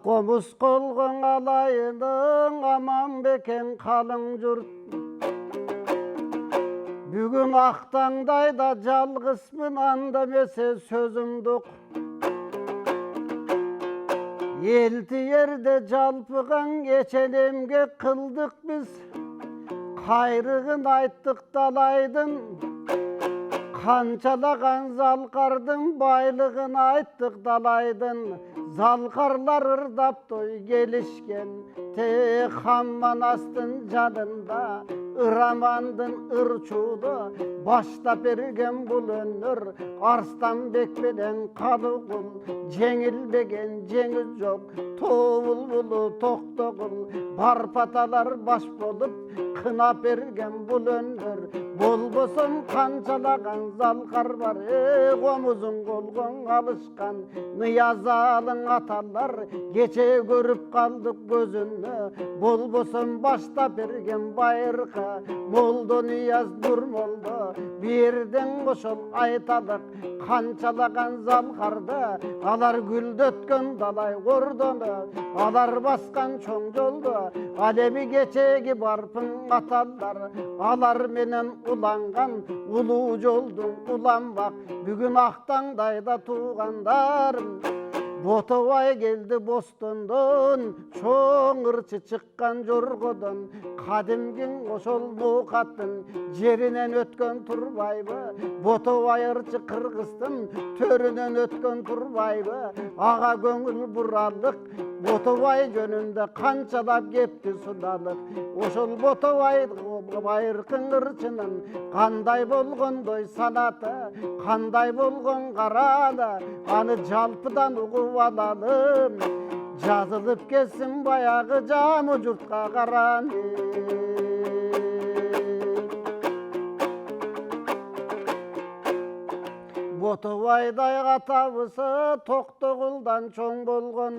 Komuz kolgun alayının aman beken kalın jurt. Bugün Aqtangdayda жалгысмын andamese sözümdük. Elti yerde жалпыган geçenemge kıldık biz. Kayrığın ayttık dalaydın. Kançalagan zalqardın baylığın ayttık dalaydın. Zalqarlar ırdap toy gelişken. Te hamman astın canında. Iramandın ırçudu. Başta bergen bul önür. Arslan bekmeden kalıgul. Jengilbegen jengiz yok. Tovul bulu toktogul. Barpatalar baş bolup. Kına bergen bul önür. Bolbosun kançalagan zalqar var. Komuzun kolgun alışkan. Niyazalın atallar. Geçe görüp kaldık gözünü. Bolbosun başta bergen bayırka. Moldo niyaz durmoldu. Birden koşul aytalık. Kançalagan zalqarda. Alar güldötken dalay gordonu. Alar baskan çoң joldu. Alebi geçegi barpın atallar. Alar menen ulangan ulu joldun ulanmak. Bugün Aqtangdayda tuğandarım. Botovay geldi Boston'dan, çoğun ırçı çıkkan jorgodan. Kadimgin oşol muqattın, jerinen ötken turbaybı. Botovay ırçı Kırgız'tın, törünen ötken turbaybı. Ağa göngül burallık, Botovay jönünde kançalap gepti sudalık. Oşol Botovay bayırkın ırçının, kanday bolgondoy sanatı, kanday bolgon karalı. Anı jalpıdan uğup alalım. Жазылып келсін баяғы жамы жұртқа қаран. Ботовайдай қатабысы Тоқтоғұлдан чоң болған.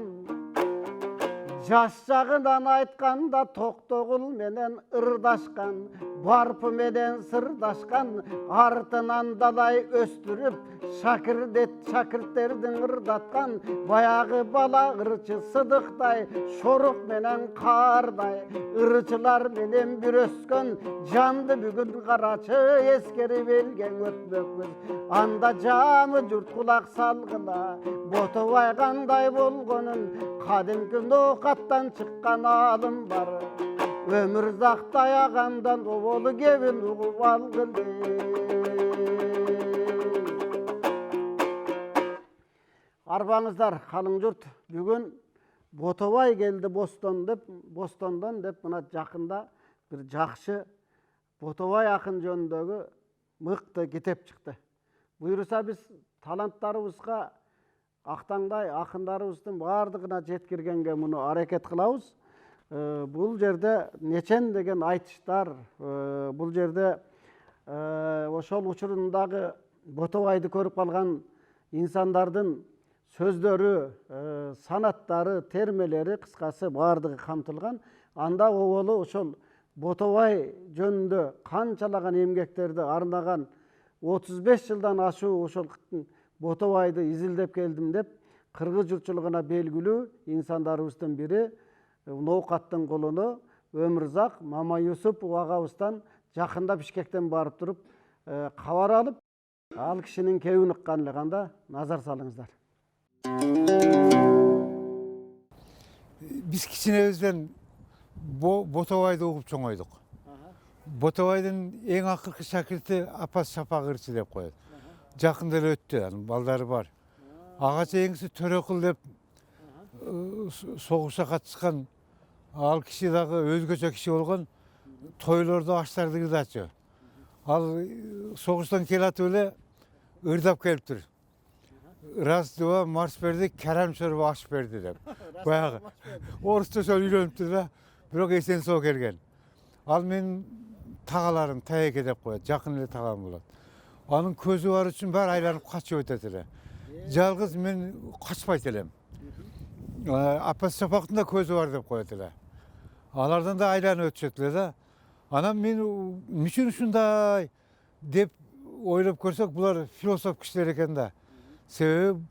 Жас жағынан айтқанда Тоқтоғұл менен ырдашқан. Барпы менен сырдашқан. Артынан далай өстіріп шакірттердің ырдатқан. Баяғы бала ырчы сыдықтай, шорук менен қардай. Ырчылар менен бір өскен, жанды бүгін қарачы ескеріп елген өтмекпіз. Анда жамы жұрт құлақ салғыла, Ботовай қандай болғанын, қадимгі ноқаттан шыққан алым бар. Өмір зақтай ағандан олы кебін ұғып алғылы. Арбаңыздар, қалың жұрт, бүгін Ботовай келді Бостондан деп, мына жақында бір жақшы Ботовай ақын жөніндегі мықты кітеп шықты. Бұйырса біз таланттарымызға Ақтаңдай ақындарымыздың бардығына жеткіргенге мұны әрекет қылауыз. Бұл жерде нечен деген айтыштар, бұл жерде ошол учурундағы Ботовайды көріп қалған инсандардың сөздері, санаттары, термелері қысқасы бардығы қамтылған. Анда олы ошол Ботовай жөнінде қанчалаған емгектерді арнаған 35 жылдан ашу ошол Ботовайды изилдеп келдим деп, қырғыз жұртшылығына белгілі инсандарыбыздың бірі Ноқаттың қолыны Өмірзақ Мамаюсупов ағабыздан жақында Бишкектен барып тұрып, хабар алып, ал кишинин кебин ыкканлыгында назар салыңыздар. Биз кичинебизден Ботовайды угуп чоңойдук. Ботовайдын эң акыркы шакирти Апас Шапак ырчы деп коет. Жакында эле өттү, балдары бар. Агачы эңиси Төрөкул деп согушка катышкан ал киши дагы өзгөчө киши болгон, тойлордо аштарды кырдачу. Ал согуштан келатып эле ырдап келиптир. Раз, два, марш берди, кәрәм чорбу аш берди деп. Баягы орусча сөз үйрөнүптүр да, бирок эсен соо келген. Ал мен тагаларым Таеке деп коет, жакын эле тагам болот. Анын көзү бар үчүн баары айланып качып өтөт эле. Жалгыз мен качпайт элем. Апас Шапактын да көзү бар деп коет эле. Алардан да айланып өтүшөт эле да. Анан мен мүчүн ушундай деп ойлоп көрсөк, булар философ кишилер экен да. Себеби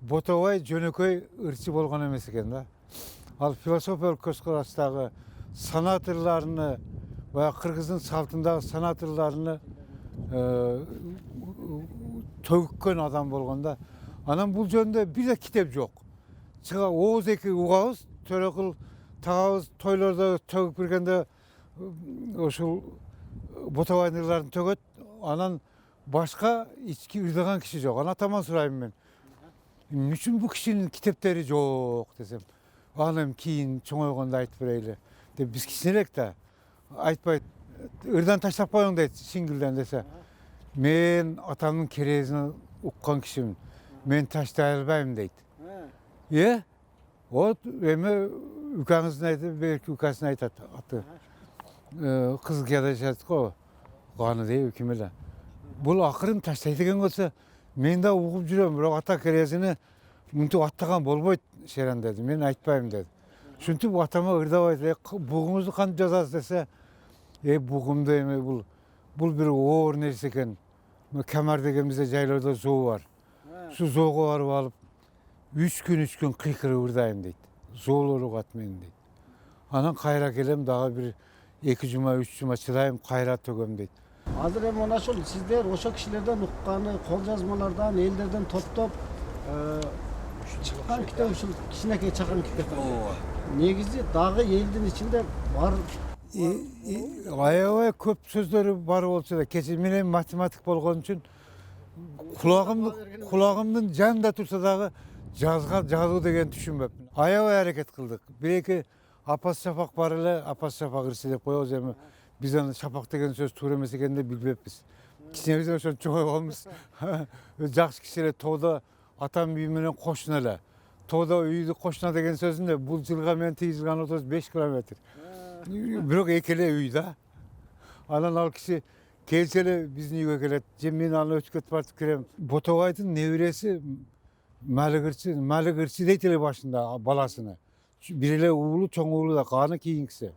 Ботовай жөнөкөй ырчы болгон эмес экен да. Ал философиялык көз караштагы санаторларны баягы кыргыздын салтындагы санаторларны төгүккөн адам болгондо анан бул жөнүндө бир да китеп жок. Чыга ооз эки угабыз, төрөкул тагабыз тойлордо төгүп бергенде ушул ботабайдырларын төгөт. Анан башка ички ырдаган киши жок. Анан атаман сурайм мен. Эмне үчүн бул кишинин китептери жок десем. Анан кийин чоңойгондо айтып берели деп биз кичинерээк да айтпайт. Ырдан таштап коюң дейт сиңгилден десе. Мен атамдын керезин уккан кишимин. Мен таштай албайм дейт. Вот эми укаңыздын айтып, белки укасын айтат аты. Кыз кедешет го. Ганы дейби ким эле. Бул акырын таштайт экен болсо, мен да угуп жүрөм, бирок ата керезини мынтип аттаган болбойт шерен деди. Мен айтпайм деди. Ушинтип атама ырдабайт, бугуңузду кантип жазасыз десе, бугумду эми бул бир оор нерсе экен. Камар деген бизде жайлоодо зоо бар. Şu zoğu varıp alıp 3 gün kıykırıp ırdayım deydi. Zoğları ugat meni deydi. Anan kayra kelem daha bir 2 cuma 3 cuma çırayım kayra tögöm deydi. Азыр эми мына ушул сиздер ошо кишилерден укканы, кол жазмалардан, элдерден топтоп чыккан китеп ушул кичинекей чакан китеп. Негизи дагы элдин ичинде бар. Аябай көп сөздөрү бар болсо да, кече менен математик болгон үчүн Kulağımdın canında tursa dağı жазуу деген түшүнбөпмүн. Аябай аракет кылдык. Бир эки апас шапак бар эле, апас шапак ырсы деп коебуз эми. Биз аны шапак деген сөз туура эмес экенин да билбеппиз. Кичинебизден ошону чоңойгонбуз. Жакшы киши эле тоодо атам үй менен кошуна эле. Тоодо үйдү кошуна деген сөзүндө бул жылга менен тиги жылганын ортосу 5 километр. Бирок эки эле үй да. Анан ал киши келсе эле биздин үйгө келет. Же мен аны өтүп кетип бартып келем. Ботобайдын небереси Малик ырчы дейт эле башында баласыны. Бир эле уулу, чоң уулу да каны кийинкиси.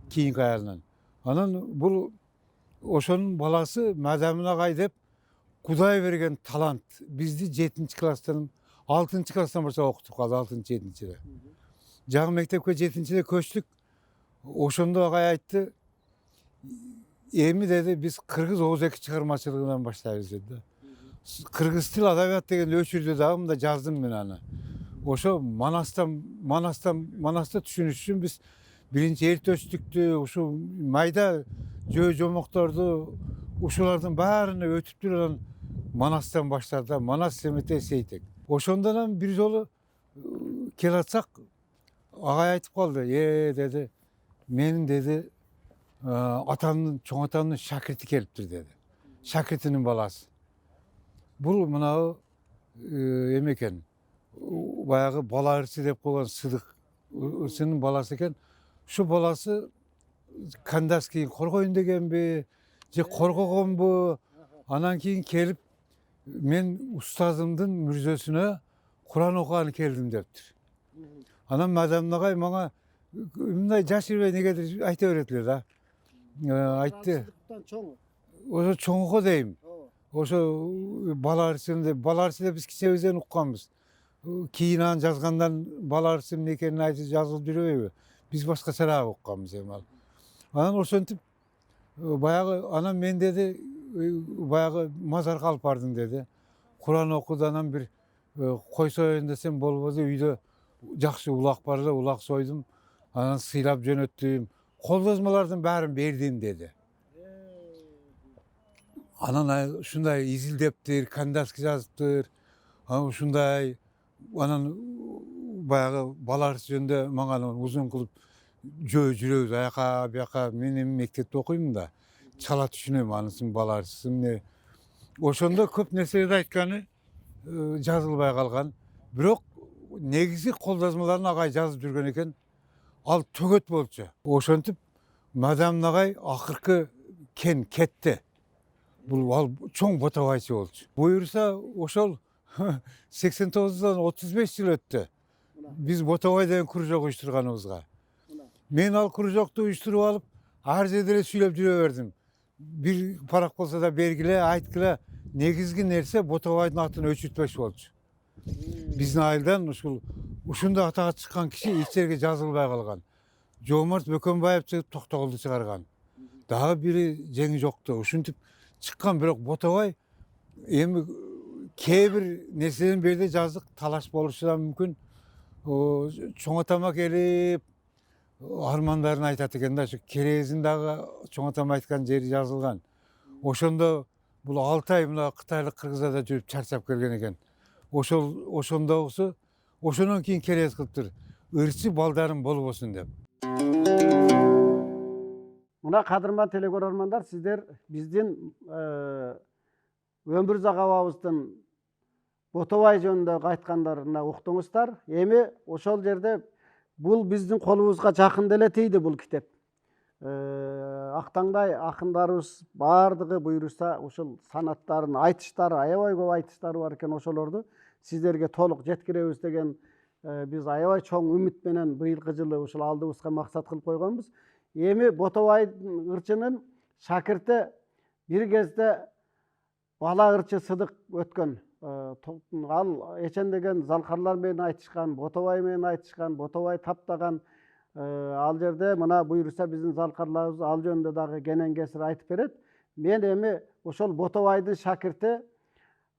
Кийинки аялынан. Анан бул ошонун баласы Мадамин агай деп Кудай берген талант. Бизди 7 класстан 6 класстан баштап окутуп калды, 6-7-де. Жаңы мектепке 7-де көчтүк. Ошондо агай айтты, эми деди биз кыргыз оозеки чыгармачылыгынан баштайбыз деди. Кыргыз тил адабият деген өчүрдү дагы мында жаздым мен аны. Ошо Манаста түшүнүш үчүн биз биринчи эртөчтүктү, ушу майда жөө жомокторду ушулардын баарына өтүп турган Манастан баштады. Манас Семете Сейтек. Ошондон бир жолу келатсак агай айтып калды. Деди, менин деди атамдын, чоң атамдын шакирти келиптир деди. Шакиртинин баласы. Бул мынау эме экен. Баягы бала ырчы деп койгон Сыдык ырчынын баласы экен. Ушу баласы Кандаский коргойн дегенби, же коргогонбу. Анан кийин келип мен устазымдын мүрзөсүнө Куран окуганы келдим дептир. Анан Мадамин агай мага мындай жаш ирбей негедир айта берет эле да. Айтты. Ошо чоңго дейм. Ошо бала ырчы деп биз кичинебизден укканбыз. Кийин анан жазгандан бала ырчы эмне экенин айтып жазылып жүрбөйбү? Биз башкачараак укканбыз эми ал. Анан ошентип баягы анан мен деди баягы мазарга алып бардым деди. Куран окуду, анан бир кой соёюн десем болбоду. Үйдө жакшы улак бар эле, улак сойдум. Анан сыйлап жөнөттүм. Кол жазмалардын баарын бердим деди. Анан ушундай изилдептир, Кандаский жазыптыр. Анан ушундай анан баягы бала ырчы жөнүндө мага узун кылып жөө жүрөбүз аяка бияка. Мен эми мектепте окуймун да. Чала түшүнөм анысын бала ырчысы эмне. Ошондо көп нерселерди айтканы жазылбай калган. Бирок негизи кол жазмаларын агай жазып жүргөн экен. Ал төгөт болчу. Ошентип Мадамин агай акыркы кетти. Бул ал чоң ботабайчы болчу. Буюрса ошол 89-дан 35 жыл өттү. Биз Ботабай деген кружок уюштурганыбызга. Мен ал кружокту уюштуруп алып, ар жерде эле сүйлөп жүрө бердим. Бир парак болсо да бергиле, айткыла. Негизги нерсе Ботабайдын атын өчүртпөш болчу. Биздин айылдан ушул ушундай атага чыккан киши ичерге жазылбай калган. Жоомарт Бөкөнбаев чыгып Токтогулду чыгарган. Дагы бири жеңи жокту. Ушинтип чыккан, бирок Ботобай эми кээ бир нерседен бери жаздык талаш болушу да мүмкүн. Чоң атама келип армандарын айтат экен да, ушу керезин дагы чоң атам айткан жери жазылган. Ошондо бул 6 ай мына Кытайлык Кыргызада жүрүп чарчап келген экен. Ошондогусу ошондон кийин керез кылыптыр. Ырчы балдарым болбосун деп. Мына кадырман телекөрөрмандар, сиздер биздин Өмүрзак абабыздын Ботобай жөнүндө айткандарына уктуңуздар. Эми ошол жерде бул биздин колубузга жакын деле тийди бул китеп. Актаңдай акындарыбыз бардыгы буйруса ушул санаттарын, айтыштары, аябай көп айтыштары бар экен. Ошолорду сиздерге толук жеткиребиз деген биз аябай чоң үмүт менен быйылкы жылы ушул алдыбызга максат кылып койгонбуз. Эми Ботобай ырчынын шакирти бир кезде бала ырчы Сыдык өткөн. Ал эчендеген залкарлар менен айтышкан, Ботобай менен айтышкан, Ботобай таптаган. Ал жерде мына буйруса биздин залкарларыбыз ал жөнүндө дагы кенен кесир айтып берет. Мен эми ошол Ботобайдын шакирти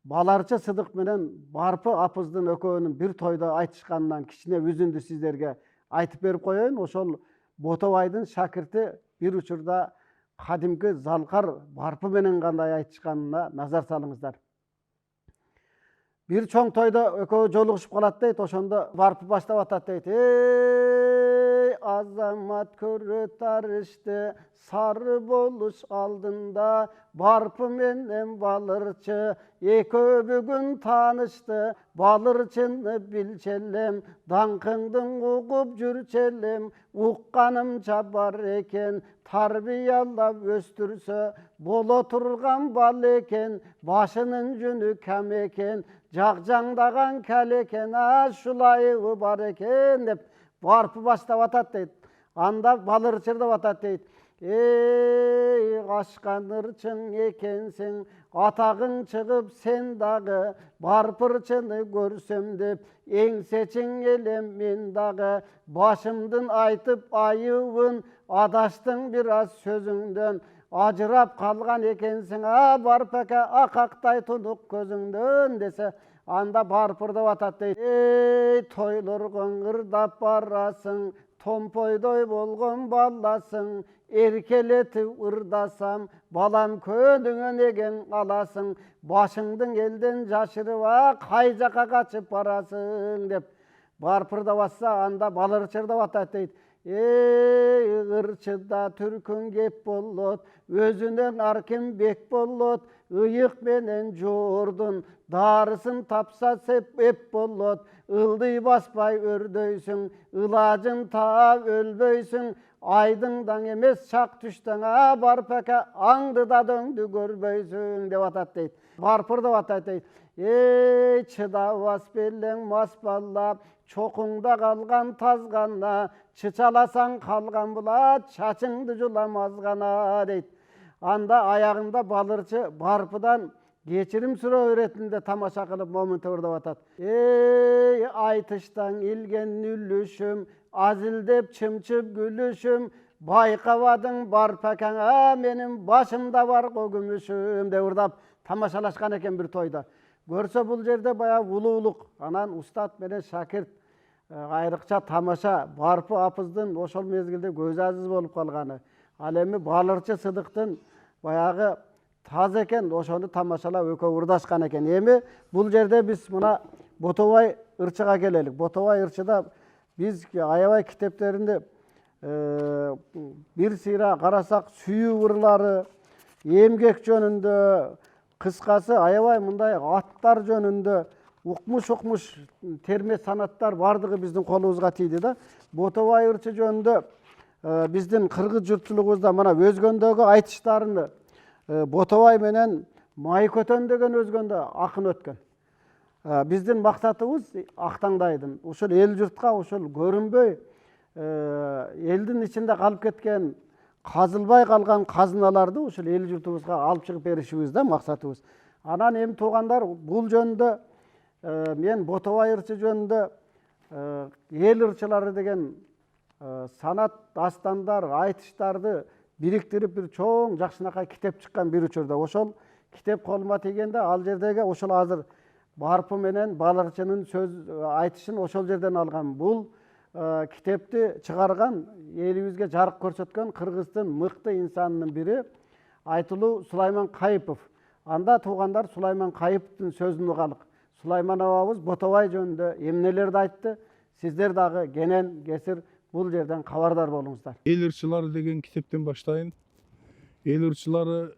баларчы Сыдык менен Барпы апыздын экөөнүн бир тойдо айтышканынан кичине үзүндү сиздерге айтып берип коеюн. Ошол Ботобайдын шакирти бир учурда кадимки залкар Барпы менен кандай айтышканына назар салыңыздар. Бир чоң тойдо экөө жолугушуп калат дейт. Ошондо Барпы баштап атат дейт. Эй азамат көрө тарышты, сары болуш алдында Барпы менен балырчы экөө бүгүн таанышты. Балырчыны билчелем, даңкыңдын угуп жүрчелем, укканымча бар экен, тарбиялап өстүрсө боло турган бал экен, башынын жүнү кам экен, жакжаңдаган кал экен, ашулайыбы бар экен деп Барпы баштап атат дейт. Анда балырчырдап атат дейт. Эй качкан ырчың экенсиң, атагың чыгып сен дагы, Барпырчыны көрсөм деп эңсечиң элем мен дагы, башымдын айтып айыбын, адаштың бир аз сөзүңдөн, ажырап калган экенсиң, Барпы ака акактай тунук көзүңдөн десе, анда Барпырдап атат дейт. Эй тойлорго ырдап барасың, томпойдой болгон баласың, эркелетип ырдасам, балам көнүңө неген аласың, башыңдын элден жашырып, кай жака качып барасың деп Барпырдап атса, анда балырчырдап атат дейт. Эй ырчыда түркүн кеп болот, өзүнөн арким бек болот, ыйык менен жордун дарысын тапса эп болот, ылдый баспай өрдөйсүң, ылажын таап өлбөйсүң, айдыңдан эмес чак түштөн, Барпы ака аңды да дөңдү көрбөйсүң деп атат дейт. Барпырдап атат дейт. Эй чыдабас белең мас бала, чокуңда калган таз гана, чычаласаң калган булат, чачыңды жуламаз гана дейт. Анда аягында балырчы Барпыдан кечирим суроо иретинде тамаша кылып момун төрдөп атат. Эй айтыштан илген үлүшүм, азилдеп чымчып күлүшүм, байкабадың Барпы акаңа менин башымда бар көгүмүшүм деп ырдап тамашалашкан экен бир тойдо. Көрсө бул жерде баягы улуулук, анан устат менен шакирт айрыкча тамаша Барпы апыздын ошол мезгилде көз азиз болуп калганы. Ал эми балырчы Сыдыктын баягы таз экен, ошону тамашалап экөө ырдашкан экен. Эми бул жерде биз мына Ботобай ырчыга келелик. Ботобай ырчыда биз аябай китептеринде бир сыйра карасак сүйүү ырлары, эмгек жөнүндө, кыскасы аябай мындай аттар жөнүндө укмуш терме санаттар бардыгы биздин колубузга тийди да. Ботобай ырчы жөнүндө биздин кыргыз журтчулугубузда мына өзгөндөгү айтыштарыны Ботобай менен Майкөтөн деген өзгөндө акын өткөн. Биздин максатыбыз Актаңдайдын ушул эл журтка ушул көрүнбөй элдин ичинде калып кеткен, казылбай калган казыналарды ушул эл журтубузга алып чыгып беришибиз да максатыбыз. Анан эми туугандар, бул жөнүндө мен Ботобай ырчы жөнүндө эл ырчылары деген санат дастандар, айтыштарды бириктирип бир чоң жакшынакай китеп чыккан бир учурда. Ошол китеп колума тийгенде ал жердеги ошол азыр барпы менен балырчынын сөз айтышын ошол жерден алгам. Бул китепти чыгарган, элибизге жарык көрсөткөн кыргыздын мыкты инсанынын бири Айтылуу Сулайман Кайыпов. Анда туугандар Сулайман Кайыповдун сөзүн угалык. Сулайман абабыз Ботобай жөнүндө эмнелерди айтты? Сиздер дагы кенен кесир бул жерден кабардар болуңуздар. Эл ырчылары деген китептен баштайын. Эл ырчылары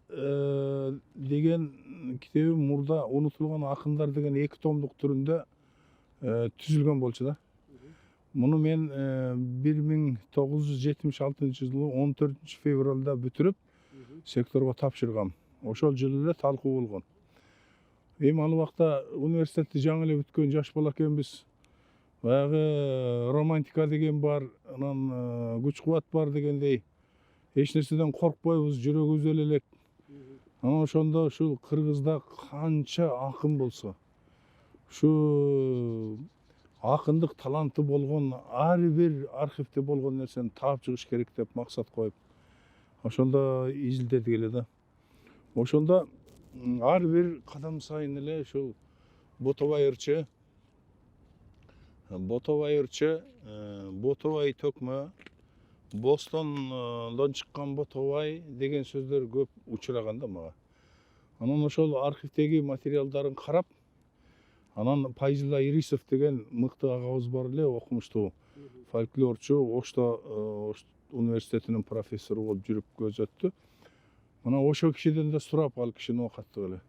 деген китеби мурда унутулган акындар деген 2 томдук түрүндө түзүлгөн болчу да. Муну мен 1976-жылы 14 февралда бүтүрүп секторго тапшыргам. Ошол жылы эле талкуу болгон. Эми ал убакта университетти жаңы эле бүткөн жаш бала экенбиз. Баягы романтика деген бар, анан күч кубат бар дегендей. Эч нерседен коркпойбуз, жүрөгүбүз элек. Анан ошондо ушул Кыргызда канча акын болсо, ушу акындык таланты болгон ар бир архивде болгон нерсени таап чыгыш керек деп максат коюп, ошондо изилдедик эле да. Ошондо ар бир кадам сайын эле ушул Ботобай ырчы, Ботобай төкмө, Бостондон чыккан Ботобай деген сөздөр көп учураган да мага. Анан ошол архивдеги материалдарын карап, анан Пайзилла Ирисов деген мыкты агабыз бар эле, окумуштуу фольклорчу, Ошто университетинин профессору болуп жүрүп көз өттү. Мына ошол кишиден да сурап, ал кишини окаттык эле.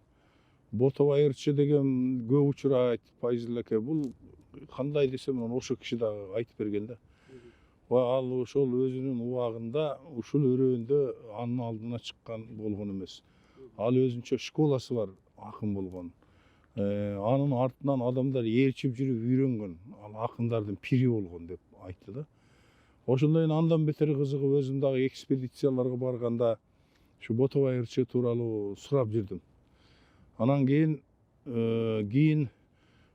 Ботобай ырчы деген көп учура айтып, Пайзилла эке, бул кандай десем, ошол киши дагы айтып берген да. Ал ошол өзүнүн убагында, ушул өрөөндө анын алдына чыккан болгон эмес. Ал өзүнчө школасы бар, акын болгон. Анын артынан адамдар ээрчип жүрүп үйрөнгөн, ал акындардын пири болгон деп айтты да. Ошондон кийин андан бетер кызыгып, өзүм дагы экспедицияларга барганда ушу Ботобай ырчы тууралуу сурап жүрдүм. Анан кийин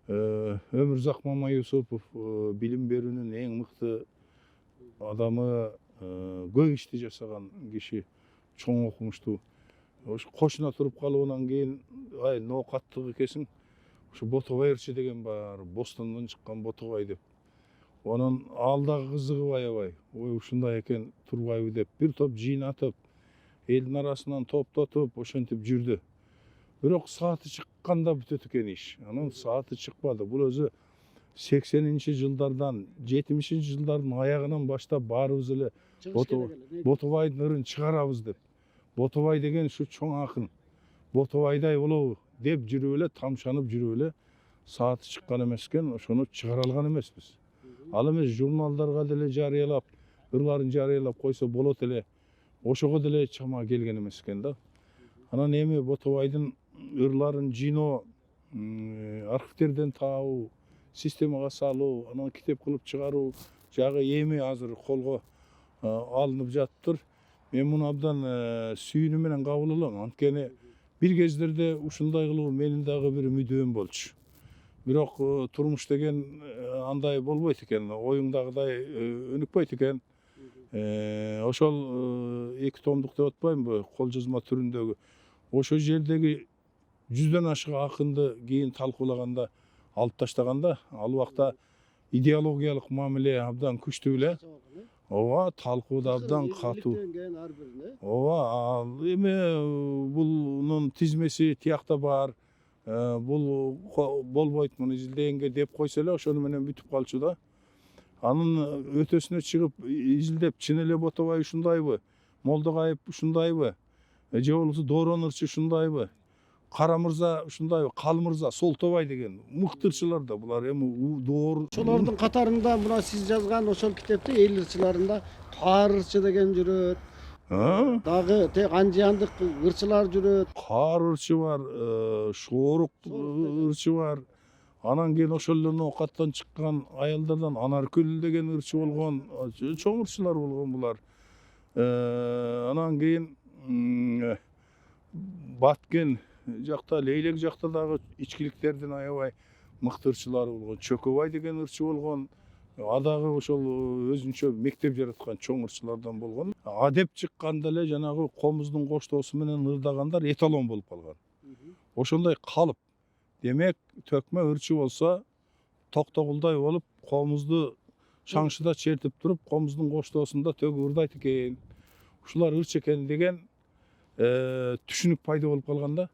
Өмүрзак Мамаюсупов, билим берүүнүн эң мыкты адамы, көп ишти жасаган киши, чоң окумуштуу. Ошо кошуна туруп калыбынан кийин, ай, ноокаттык экенсиң, ушу Ботобай ырчы деген бар, Бостондон чыккан Ботобай деп. Анан ал дагы кызыгып аябай, ой, ушундай экен турбайбы деп, бир топ жыйнатып, элдин арасынан топтотуп, ошентип жүрдү. Бирок сааты чыкканда бүтөт экен иш. Анан сааты чыкпады. Бул өзү 80-жылдардан 70-жылдардын аягынан баштап баарыбыз эле Ботобайдын ырын чыгарабыз деп. Ботобай деген ушу чоң акын. Ботобайдай болобу деп жүрүп эле, тамшанып жүрүп эле, сааты чыккан эмес экен, ошону чыгара алган эмеспиз. Ал эмес журналдарга деле жарыялап, ырларын жарыялап койсо болот эле. Ошого деле чама келген эмес экен да. Анан эми Ботобайдын ырларын жыйноо, архивдерден табуу, системага салуу, анан китеп кылып чыгаруу жагы эми азыр колго алынып жатыптыр. Мен муну абдан сүйүнүү менен кабыл алам. Анткени бир кездерде ушундай кылуу менин дагы бир мүдөм болчу. Бирок турмуш деген андай болбойт экен, оюңдагыдай өнүкпөйт экен. Ошол 2 томдук деп атпаймынбы, кол жазма түрүндөгү. Ошол жердеги 100дөн ашык акынды кийин талкуулаганда алып таштаганда, ал убакта идеологиялык мамиле абдан күчтүү эле. Ооба, талкууда абдан катуу. Ооба, ал эми булнун тизмеси тиякта бар. Бул болбойт, муну изилдегенге деп койсо эле ошону менен бүтүп калчу да. Анын өтөсүнө чыгып изилдеп, чын эле Ботобай ушундайбы, Молдокаев ушундайбы, же болбосо Доорон ырчы ушундайбы, Кара мырза ушундайбы, Кал мырза, Солтобай деген мыкты ырчылар да булар. Эми доор. Ошолордун катарында мына сиз жазган ошол китепте эл ырчыларында Каар ырчы деген жүрөт. Дагы тек анжияндык ырчылар жүрөт. Каар ырчы бар, Шоорук ырчы бар. Анан кийин ошол ноокаттан чыккан аялдардан Анаркүл деген ырчы болгон, чоң ырчылар болгон булар. Анан кийин Баткен жакта, Лейлек жакта дагы ичкиликтердин аябай мыкты ырчылары болгон. Чөкөбай деген ырчы болгон. Адагы ошол өзүнчө мектеп жараткан чоң ырчылардан болгон. Адеп чыкканда эле жанагы комуздун коштоосу менен ырдагандар эталон болуп калган. Ошондой калып. Демек, төкмө ырчы болсо токтогулдай болуп, комузду шаңшыда чертип туруп, комуздун коштоосунда төгүп ырдайт экен. Ушулар ырчы экен деген түшүнүк пайда болуп калган да.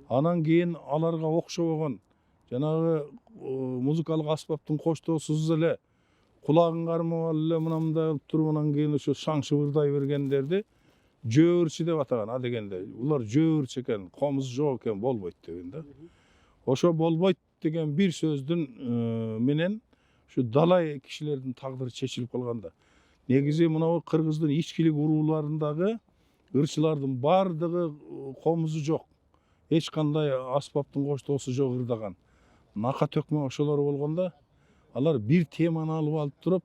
Анан кийин аларга окшобогон жанагы музыкалык аспаптын коштоосусуз эле кулагын кармап алып эле мындай кылып туруп, анан кийин ошо шаңшып ырдай бергендерди жөө ырчы деп атаган. А дегенде улар жөө ырчы экен, комуз жок экен, болбойт деген да. Ошо болбойт деген бир сөздүн менен ушу далай кишилердин тагдыры чечилип калган да. Негизи мына кыргыздын ичкилик урууларындагы ырчылардын бардыгы комузу жок. Эч кандай аспаптын коштоосу жок ырдаган. Нака төкмө ошолор болгондо алар бир теманы алып алып туруп,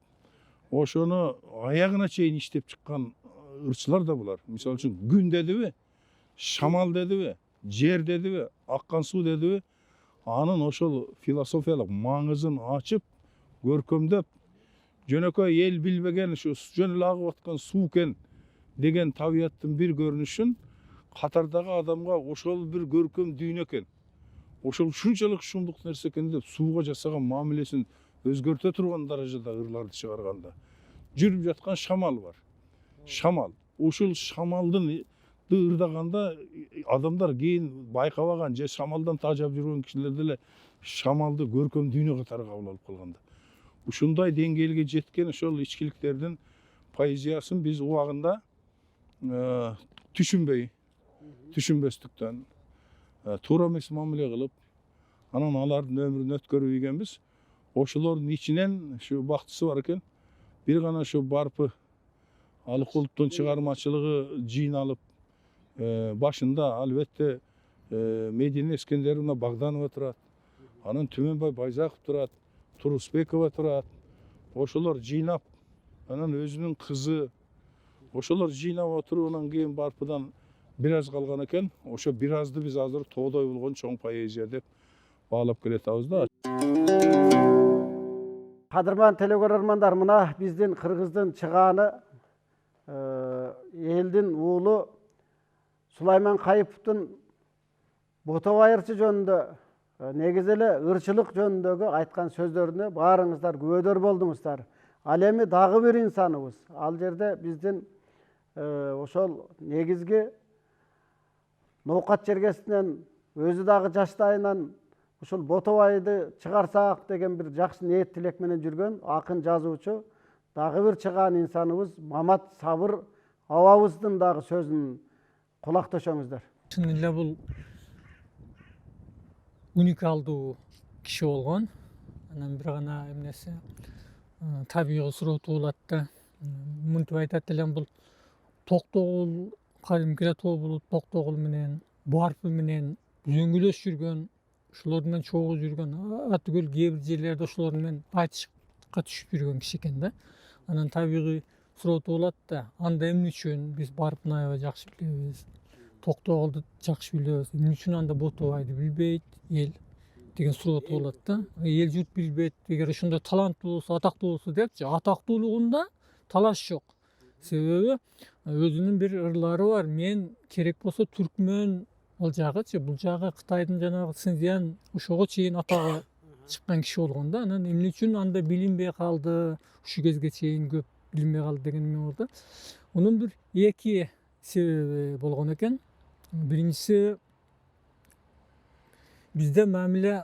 ошону аягына чейин иштеп чыккан ырчылар да булар. Мисалы үчүн күн дедиби, шамал дедиби, жер дедиби, аккан суу дедиби, анын ошол философиялык маңызын ачып, көркөмдөп, жөнөкөй эл билбеген ушу жөн эле агып аткан суу экен деген табияттын бир көрүнүшүн катардагы адамга ошол бир көркөм дүйнө экен. Ошол ушунчалык шумдук нерсе экен деп сууга жасаган мамилесин өзгөртө турган даражада ырларды чыгарганда. Жүрүп жаткан шамал бар. Шамал. Ушул шамалдын ырдаганда адамдар кийин байкабаган же шамалдан тажап жүргөн кишилер деле шамалды көркөм дүйнө катары кабыл алып калганда. Ушундай деңгээлге жеткен ошол ичкиликтердин поэзиясын биз убагында түшүнбөстүктөн туура эмес мамиле кылып, анан алардын өмүрүн өткөрүп ийгенбиз. Ошолордун ичинен ушу бактысы бар экен. Бир гана ушу Барпы Алыкуловдун чыгармачылыгы жыйналып, башында албетте Медина Эскендеровна Богданова турат, анан Түмөнбай Байзаков турат, Турусбекова турат. Ошолор жыйнап, анан өзүнүн кызы, ошолор жыйнап отуруп, анан кийин Барпыдан бир аз калган экен. Ошо бир азды биз азыр тоодой болгон чоң поэзия деп баалап келатабыз да. Кадырман телекөрөрмандар, мына биздин кыргыздын чыгааны элдин уулу Сулайман Кайыповдун Ботовай ырчы жөнүндө, негизи эле ырчылык жөнүндөгү айткан сөздөрүнө баарыңыздар күбөдөр болдуңуздар. Ал эми дагы бир инсаныбыз. Ал жерде биздин ошол негизги Ноокат жергесинен өзү дагы жаштайынан ушул Ботовайды чыгарсак деген бир жакшы ниет тилек менен жүргөн акын жазуучу дагы бир чыгаан инсаныбыз Мамат Сабыр абабыздын дагы сөзүн кулакташыңыздар. Чын эле бул уникалдуу киши болгон. Анан бир гана эмнеси табигый сурооту болот да. Мынтип айтат элем, бул Токтогул, кадимки эле Тобулут Токтогул менен Барпы менен үзөңгүлөш жүргөн, ошолор менен чогуу жүргөн, атүгөл кээ бир жерлерде ошолор менен айтышка түшүп жүргөн киши экен да. Анан табигый сурооту болот да. Анда эмне үчүн биз Барпыны аябай жакшы билебиз, Токтогулду жакшы билебиз, эмне үчүн анда Ботовайды билбейт эл деген сурооту болот да. Эл журт билбейт, эгер ошондой таланттуу болсо, атактуу болсо депчи, атактуулугунда талаш жок. Себеби өзүнүн бир ырлары бар. Мен керек болсо түркмөн ал жагычы, бул жагы Кытайдын жанагы Синьцзян, ошого чейин атагы чыккан киши болгон да. Анан эмне үчүн анда билинбей калды, ушу кезге чейин көп билинбей калды деген эме болду. Мунун бир эки себеби болгон экен. Биринчиси, бизде мамиле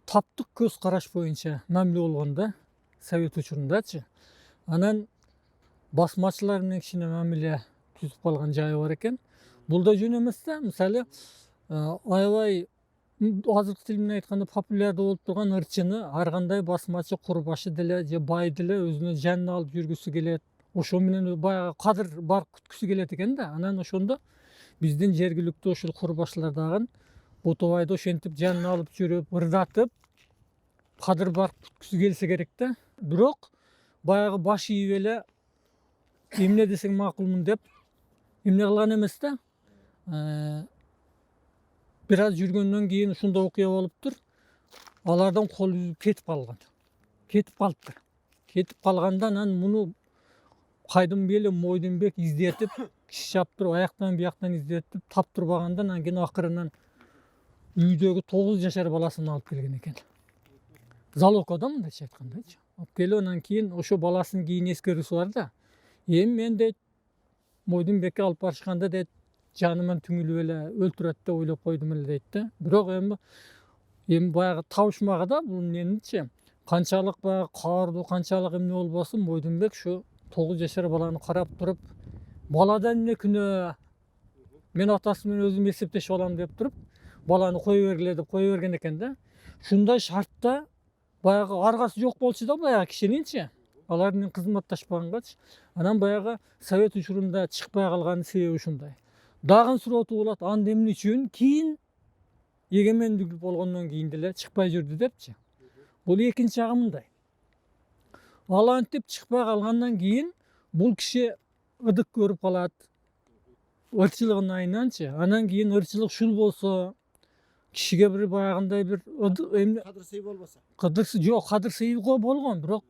таптык көз караш боюнча мамиле болгон да, совет учурундачы. Анан басмачылар менен кичине мамиле түзүп калган жайы бар экен. Бул да жөн эмес да. Мисалы, аябай азыркы тил менен айтканда популярдуу болуп турган ырчыны ар кандай басмачы, курбашы деле же бай деле өзүнө жанына алып жүргүсү келет. Ошо менен баягы кадыр бар күткүсү келет экен да. Анан ошондо биздин жергиликтүү ошол курбашылар дагы Ботовайды ошентип жанына алып жүрүп, ырдатып, кадыр бар күткүсү келсе керек да. Бирок баягы баш ийип эле эмне десең макулмун деп эмне кылган эмес да. Бир аз жүргөндөн кийин ушундай окуя болуптур. Алардан кол үзүп кетип калган. Кетип калыптыр. кетип калганда анан муну Кайдымбек эле Мойдунбек издетип, киши чаптырып, аяктан бияктан издетип, таптырбаганда анан кийин акырынан үйдөгү 9 жашар баласын алып келген экен. Залогко мындайча айткандачы. Алып келип анан кийин ошо баласынын кийин эскерүүсү бар да. Эми мен дейт Мойдунбекке алып барышканда дейт жаныман түңүлүп эле өлтүрөт деп ойлоп койдум эле дейт да. Бирок эми баягы табышмага да бул эмнечи? Канчалык баягы каардуу, канчалык эмне болбосун Мойдунбек ушу 9 жашар баланы карап туруп, баладан эмне күнөө? Мен атасы менен өзүм эсептешип алам деп туруп, баланы кое бергиле деп кое берген экен да. Ушундай шартта баягы аргасы жок болчу да баягы кишининчи. Алар менен кызматташпагангачы. Анан баягы совет учурунда чыкпай калганын себеби ушундай. Дагы суроо болот, анда эмне үчүн кийин эгемендик болгондон кийин деле чыкпай жүрдү депчи. Бул экинчи жагы мындай. Ал антип чыкпай калгандан кийин бул киши ыдык көрүп калат. Ырчылыгын айынан,чы. Анан кийин ырчылык шул болсо, кишиге бир баягындай бир эмне кадырсый болбосо. жок, кадырсыйго болгон, бирок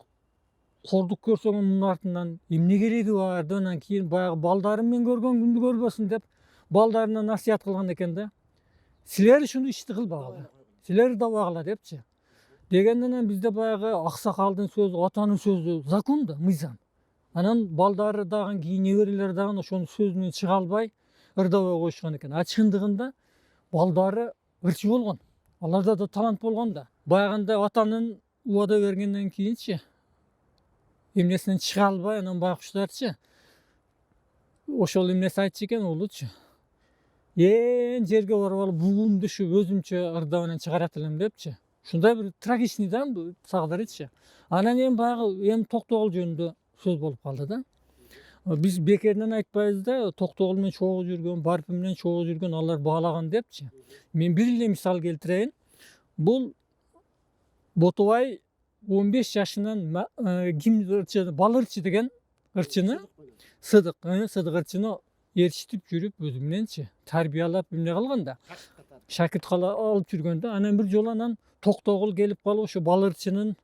кордук көрсөң мунун артынан эмне кереги бар деп анан кийин баягы балдарым мен көргөн күндү көрбөсүн деп балдарына насыят кылган экен да. Силер ушуну ишти кылбагыла. Силер дабагыла депчи. Дегенден анан бизде баягы аксакалдын сөзү, атанын сөзү закон да, мыйзам. Анан балдары дагы кийин неберелери дагы ошонун сөзүнөн чыга албай ырдабай коюшкан экен. А чындыгында балдары ырчы болгон. Аларда да талант болгон да. Баягындай атанын убада бергенден кийинчи эмнесинен чыга албай анан байкуштарчы ошол эмнеси айтчу экен уулучу. Жерге барып алып бугумду ушу өзүмчө ырдап анан чыгарат элем депчи. Ушундай бир трагичный да сагдырычы. Анан эми баягы Токтогул жөнүндө сөз болуп калды да. Биз бекеринен айтпайбыз да, Токтогул менен чогуу жүргөн, Барпы менен чогуу жүргөн алар баалаган депчи. Мен бир эле мисал келтирейин. Бул Ботобай 15 жашынан ким бал ырчы деген ырчыны Сыдык ырчыны ээрчитип жүрүп өзү мененчи тарбиялап эмне кылган да. Шакирт алып жүргөн да. Анан бир жолу анан Токтогул келип калып ошо бал ырчынын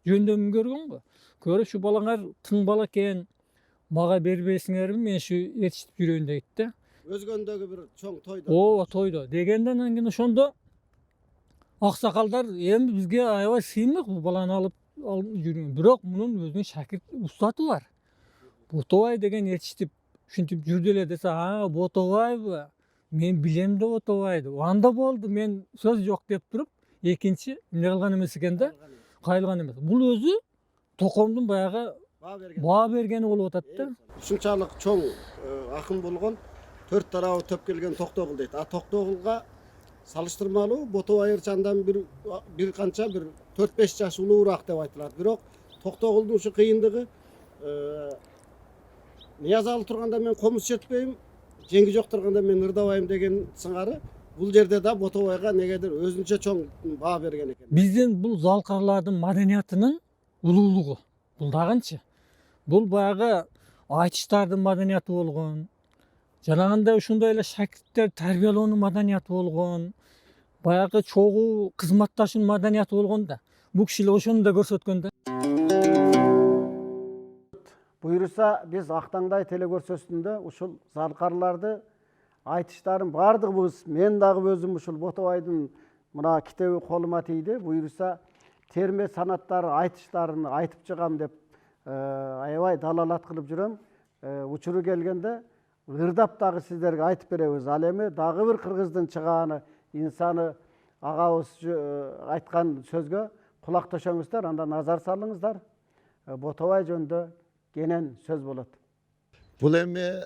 жөндөмүн көргөнгө. Көрүп ушу балаңар тың бала экен, мага бербейсиңерби, мен ушу ээрчитип жүрөйүн дейт да. Өзгөндөгү бир чоң тойдо. Ооба, тойдо. Дегенден анан кийин ошондо аксакалдар эми бизге аябай сыймык бул баланы алып жүргөн. Бирок мунун өзүнүн шакирт устаты бар. Ботобай деген ээрчитип ушинтип жүрдү эле десе, Ботобайбы? Мен билем да Ботобайды. Анда болду, мен сөз жок деп туруп, экинчи эмне кылган эмес экен да, кайылган эмес. Бул өзү токомдун баягы баа бергени болуп атат да. Ушунчалык чоң акын болгон, төрт тарабы төп келген Токтогул дейт. А Токтогулга салыштырмалуу Ботобай ырчандан бир канча бир 4-5 жаш улуураак деп айтылат. Бирок Токтогулдун ушу кыйындыгы Ниязалы турганда мен комуз чертпейм, жеңги жок турганда мен ырдабайм деген сыңары бул жерде да Ботобайга негедир өзүнчө чоң баа берген экен. Биздин бул залкарлардын маданиятынын улуулугу. Бул дагынчы. Бул баягы айтыштардын маданияты болгон. Жанагындай ушундай эле шакирттер тарбиялоонун маданияты болгон. Баягы чогуу кызматташуунун маданияты болгон да. Бул кишилер ошону да көрсөткөн да. Буйруса биз Актаңдай телекөрсөтүүсүндө ушул залкарларды айтыштарын баардыгыбыз, мен дагы өзүм ушул Ботобайдын мына китеби колума тийди. Буйруса терме санаттары айтыштарын айтып чыгам деп аябай далалат кылып жүрөм. Учуру келгенде ырдап дагы сиздерге айтып беребиз. Ал эми дагы бир кыргыздын чыгааны инсаны агабыз айткан сөзгө кулак төшөңүздөр, анда назар салыңыздар. Ботобай жөнүндө кенен сөз болот. Бул эми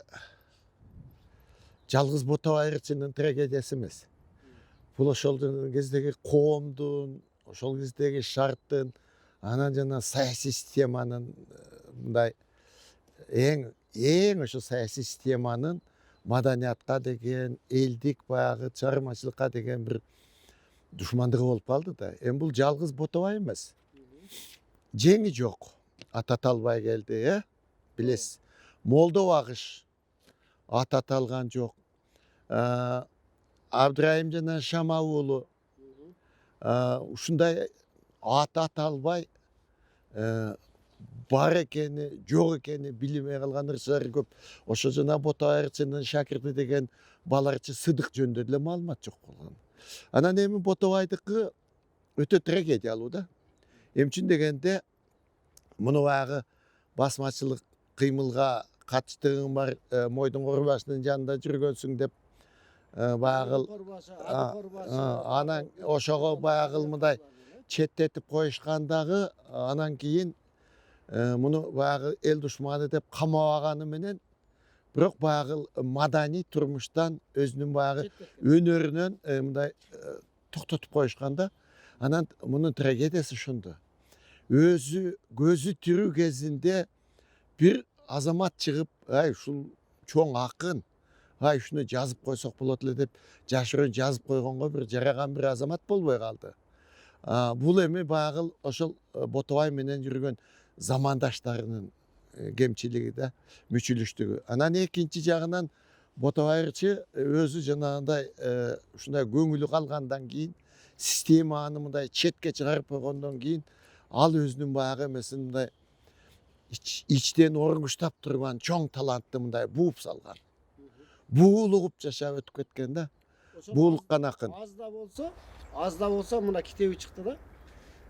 жалгыз Ботобай ырчынын трагедиясы эмес. Бул ошол кездеги коомдун, ошол кездеги шарттын, анан жана саясий системанын мындай эң ошо саясий системанын маданиятка деген, элдик баягы чыгармачылыкка деген бир душмандыгы болуп калды да. Эми бул жалгыз Ботобай эмес. Жеңи жок. Ат аталбай келди, билесиз. Молдо Багыш ат аталган жок. Абдрайым жана Шама уулу ушундай ат аталбай бар экени, жок экени билбей калган ырчылар көп. Ошо жана Ботабай ырчынын шакирти деген баларчы Сыдык жөнүндө деле маалымат жок болгон. Анан эми Ботабайдыкы өтө трагедиялуу да. Эмне үчүн дегенде муну баягы басмачылык кыймылга катыштыгың бар, Мойдун Корбашынын жанында жүргөнсүң деп баягы анан ошого баягы мындай четтетип коюшкандагы анан кийин муну баягы эл душманы деп камабаганы менен бирок баягы маданий турмуштан өзүнүн баягы өнөрүнөн мындай токтотуп коюшканда анан мунун трагедиясы ушунду. Өзү көзү тирүү кезинде бир азамат чыгып, ай ушул чоң акын, ай ушуну жазып койсок болот эле деп жашырын жазып койгонго бир жараган бир азамат болбой калды. Бул эми баягы ошол Ботабай менен жүргөн замандаштарынын кемчилиги да, мүчүлүштүгү. Анан экинчи жагынан Ботабайчы өзү жанагындай ушундай көңүлү калгандан кийин системаны мындай четке чыгарып койгондон кийин ал өзүнүн баягы эмесин мындай ичтен оргуштап турган чоң талантты мындай бууп салган. Буулугуп жашап өтүп кеткен да. Буулуккан акын. Аз да болсо мына китеби чыкты да.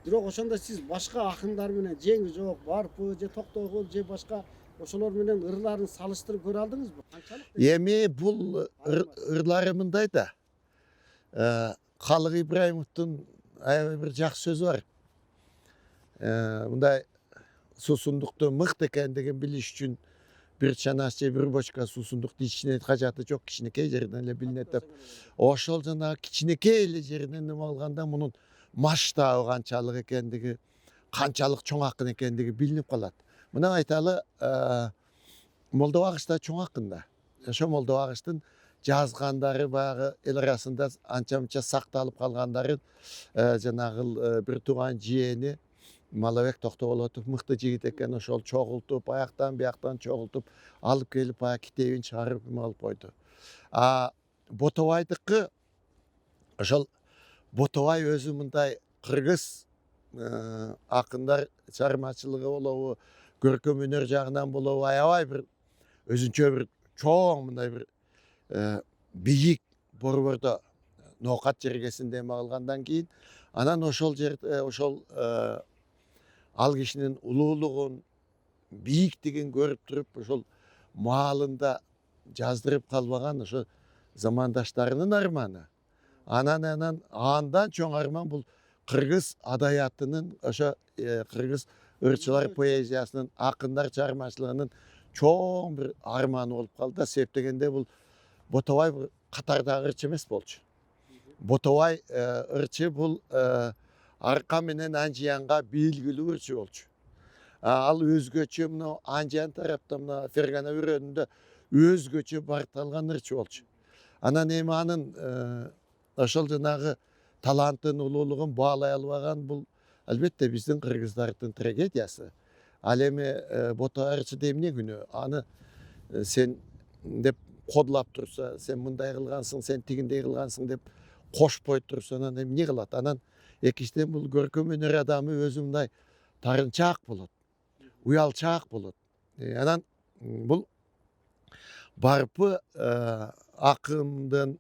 Бирок ошондо сиз башка акындар менен Жеңи Жок, Барпы же Токтогул же башка ошолор менен ырларын салыштырып көрө алдыңызбы? Канчалык? Эми бул ырлары мындай да. Калык Ибраимовдун аябай бир жакшы сөзү бар. Мындай суусундуктун мыкты экендигин билиш үчүн бир чанаш же бир бочка суусундукту ичине кажаты жок, кичинекей жеринен эле билинет деп. Ошол жанагы кичинекей эле жеринен эме алганда мунун масштабы канчалык экендиги, канчалык чоң акын экендиги билинип калат. Мына айталы, Молдобагыч да чоң акын да. Ошо Молдобагычтын жазгандары баягы эл арасында анча мынча сакталып калгандарын жанагы бир тууган жээни Малабек Токтоболотов мыкты жигит экен, ошол чогултуп, аяктан бияктан чогултуп алып келип баягы китебин чыгарып алып койду. Ботабайдыкы ошол Ботабай өзү мындай кыргыз акындар чыгармачылыгы болобу, көркөм өнөр жагынан болобу аябай бир өзүнчө бир чоң мындай бир бийик борбордо ноокат жергесинде эме кылгандан кийин анан ошол жерде ошол ал кишинин улуулугун, бийиктигин көрүп туруп ошол маалында жаздырып калбаган ошо замандаштарынын арманы. Андан чоң арман бул кыргыз адаятынын ошо кыргыз ырчылар поэзиясынын, акындар чыгармачылыгынын чоң бир арманы болуп калды. Себеп дегенде бул Ботабай катардагы ырчы эмес болчу. Ботабай ырчы бул арка менен Анжиянга белгилүү ырчы болчу. Ал өзгөчө мына Анжиян тараптан мына Фергана өрөөнүндө өзгөчө барталган ырчы болчу. Анан эми анын ошол жанагы талантын, улуулугун баалай албаган бул албетте биздин кыргыздардын трагедиясы. Ал эми Ботабай ырчы эмне күнөө? Аны сен деп кодулап турса, сен мындай кылгансың, сен тигиндей кылгансың деп кошпой турса, анан эмне кылат? Анан экинчиден бул көркөм өнөр адамы өзү мындай тарынчаак болот, уялчаак болот. Анан бул Барпы акындын,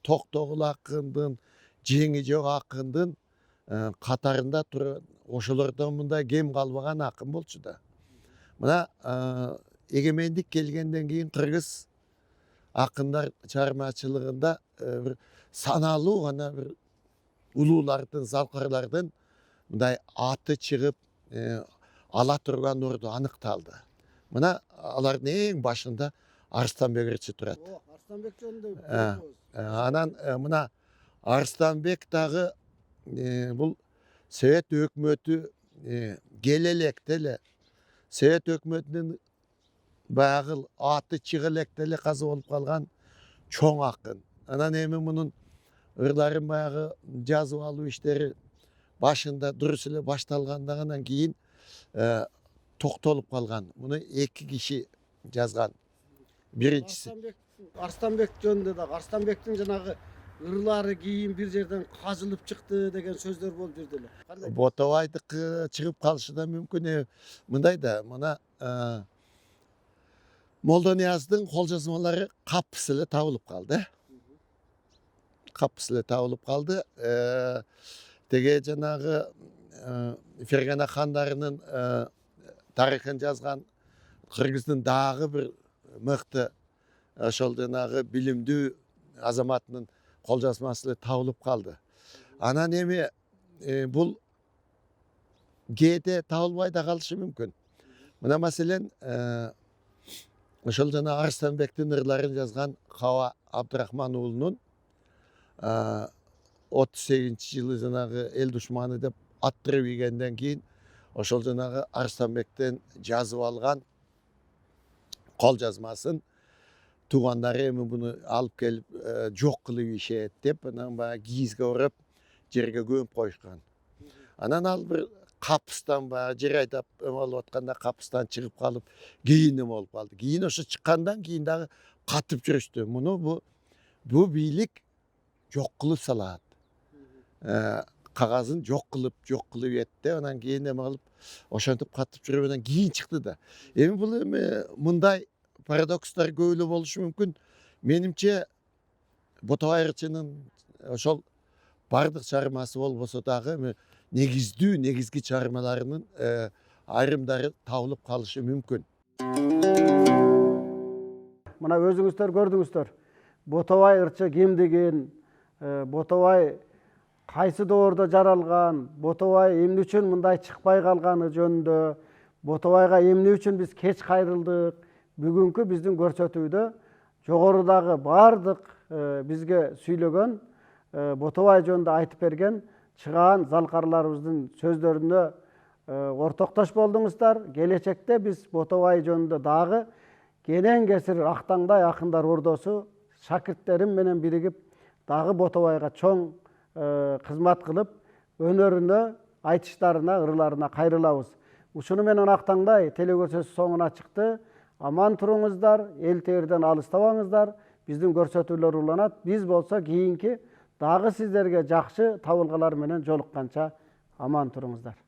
Токтогул акындын, Жеңи Жок акындын катарында туруп ошолордон мындай кем калбаган акын болчу да. Мына эгемендик келгенден кийин кыргыз акындар чыгармачылыгында бир саналуу гана бир улуулардын, залкарлардын мындай аты чыгып ала турган орду аныкталды. Мына алардын эң башында Арстанбек ырчы турат. Арстанбек жөнүндө. Анан мына Арстанбек дагы бул Совет өкмөтү келе электе эле Совет өкмөтүнүн баягы аты чыга электе эле каза болуп калган чоң акын. Анан эми мунун ырларын баягы жазып алуу иштери башында дурус эле башталгандан кийин токтолуп калган. Муну эки киши жазган. Биринчиси Арстанбек жөнүндө да Арстанбектин жанагы ырлары кийин бир жерден казылып чыкты деген сөздөр болуп жүрдү эле. Кандай? Ботовайдыкы чыгып калышы да мүмкүн. Мындай да, мына Молдонияздын кол жазмалары капыс эле табылып калды. Капыс эле табылып калды. Теге жанагы Фергана хандарынын тарыхын жазган Кыргыздын дагы бир мыкты ошол жанагы билимдүү азаматынын кол жазмасы эле табылып калды. Анан эми бул кээде табылбай да калышы мүмкүн. Мына маселен ошол жана Арыстанбектин ырларын жазган Каба Абдырахман уулунун 38-жылы жанагы эл душманы деп аттырып ийгенден кийин ошол жанагы Арыстанбектен жазып алган кол жазмасын туугандары эми буну алып келип жок кылып ийишет деп анан баягы кийизге ороп жерге көмүп коюшкан. Анан ал бир капыстан баягы жер айдап алып атканда капыстан чыгып калып кийин эме болуп калды. Кийин ошо чыккандан кийин дагы катып жүрүштү. Муну бу бийлик жок кылып салат. Кагазын жок кылып этти. Анан кийин эме кылып ошентип катып жүрүп анан кийин чыкты да. Эми бул эми мындай парадокстар көп эле болушу мүмкүн. Менимче Ботовай ырчынын ошол бардык чыгармасы болбосо дагы эми негизги чыгармаларынын айрымдары табылып калышы мүмкүн. Мына өзүңүздөр көрдүңүздөр. Ботовай ырчы ким деген, Ботовай кайсы доордо жаралган, Ботовай эмне үчүн мындай чыкпай калганы жөнүндө, Ботовайга эмне үчүн биз кеч кайрылдык, бүгүнкү биздин көрсөтүүдө жогорудагы бардык бизге сүйлөгөн Ботовай жөнүндө айтып берген чыгаан залкарларыбыздын сөздөрүнө ортоктош болдуңуздар. Келечекте биз Ботовай жөнүндө дагы кенен кесир актаңдай акындар ордосу шакирттерим менен биригип дагы Ботовайга чоң кызмат кылып өнөрүнө, айтыштарына, ырларына кайрылабыз. Ушуну менен актаңдай телекөрсөтүү соңуна чыкты. Аман туруңуздар, эл терден алыстабаңыздар. Биздин көрсөтүүлөр уланат. Биз болсо кийинки дагы сиздерге жакшы табылгалар менен жолукканча аман туруңуздар.